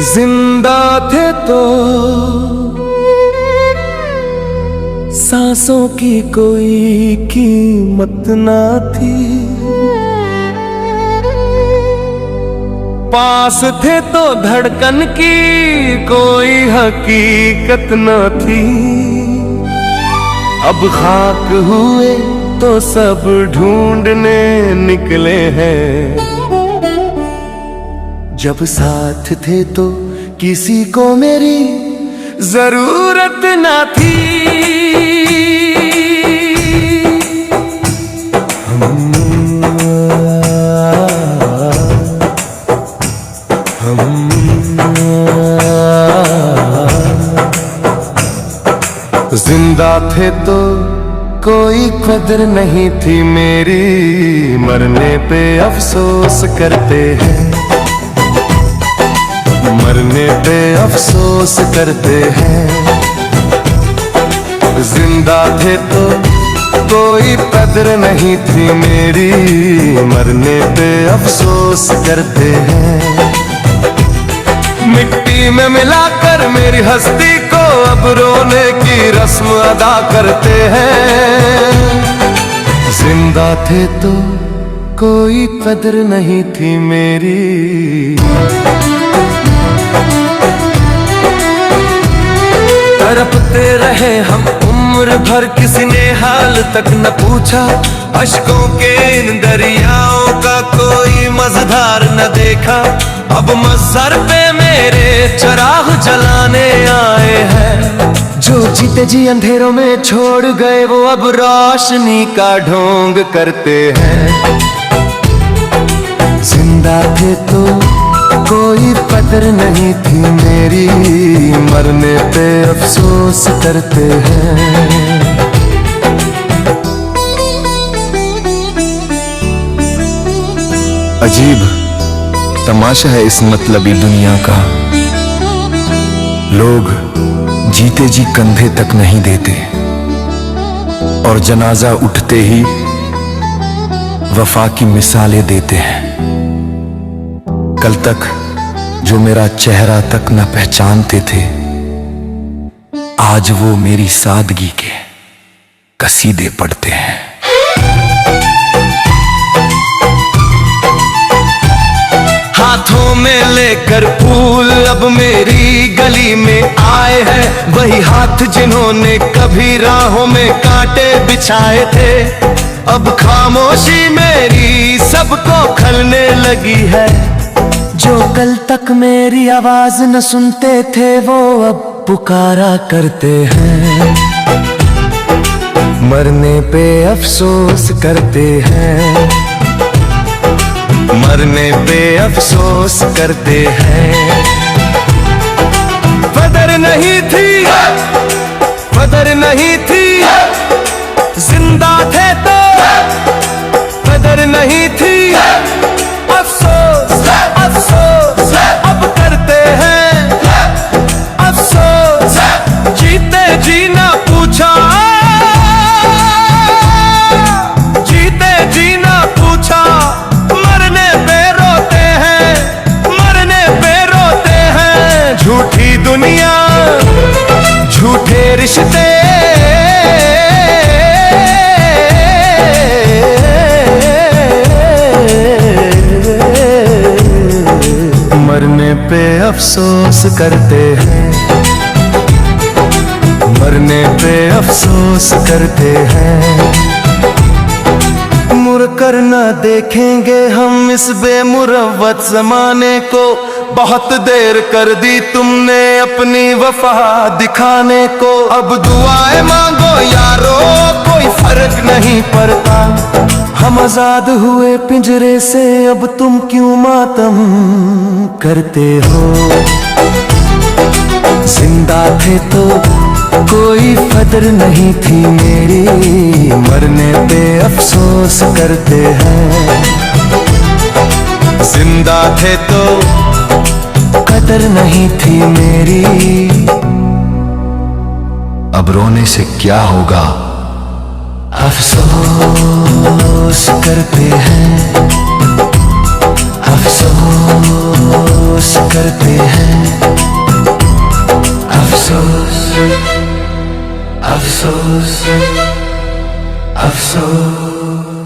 जिंदा थे तो सांसों की कोई कीमत ना थी, पास थे तो धड़कन की कोई हकीकत न थी। अब खाक हुए तो सब ढूंढने निकले हैं, जब साथ थे तो किसी को मेरी जरूरत ना थी। जिंदा थे तो कोई कदर नहीं थी मेरी, मरने पे अफसोस करते हैं, मरने पे अफसोस करते हैं। जिंदा थे तो कोई कदर नहीं थी मेरी, मरने पे अफसोस करते हैं। मिट्टी में मिलाकर मेरी हस्ती को अब रोने की रस्म अदा करते हैं। जिंदा थे तो कोई कदर नहीं थी मेरी। तड़पते रहे हम उम्र भर, किसी ने हाल तक न पूछा, अश्कों के इन दरियाओं का कोई मझधार न देखा। अब मज़हर पे मेरे चराग जलाने आए हैं, जो जीते जी अंधेरों में छोड़ गए वो अब रोशनी का ढोंग करते हैं। जिंदा थे तो कोई कदर नहीं थी मेरी, मरने पे अफसोस करते हैं। अजीब तमाशा है इस मतलबी दुनिया का, लोग जीते जी कंधे तक नहीं देते और जनाजा उठते ही वफा की मिसालें देते हैं। कल तक जो मेरा चेहरा तक न पहचानते थे, आज वो मेरी सादगी के कसीदे पढ़ते हैं। हाथों में लेकर फूल अब मेरी गली में आए हैं, वही हाथ जिन्होंने कभी राहों में कांटे बिछाए थे। अब खामोशी मेरी सबको खलने लगी है, जो कल तक मेरी आवाज न सुनते थे वो अब पुकारा करते हैं। मरने पे अफसोस करते हैं, मरने पे अफसोस करते हैं। कदर नहीं थी, कदर नहीं थी, जिंदा थे तो कदर नहीं थी। अफसोस अफसोस अब करते हैं, अफसोस जीते जी ना पूछा, जीते जी ना पूछा। मरने पे रोते हैं, मरने पे रोते हैं। झूठी दुनिया, झूठे रिश्ते, मरने पे अफसोस करते हैं, मरने पे अफसोस करते हैं। मुड़ कर न देखेंगे हम इस बेमुरव्वत जमाने को, बहुत देर कर दी तुमने अपनी वफा दिखाने को। अब दुआएं मांगो यारो, कोई फर्क नहीं पड़ता। हम आजाद हुए पिंजरे से, अब तुम क्यों मातम करते हो। जिंदा थे तो कोई कदर नहीं थी मेरी, मरने पे अफसोस करते हैं। जिंदा थे तो कदर नहीं थी मेरी, अब रोने से क्या होगा। अफसोस करते हैं, अफसोस करते हैं। अफसोस अफसोस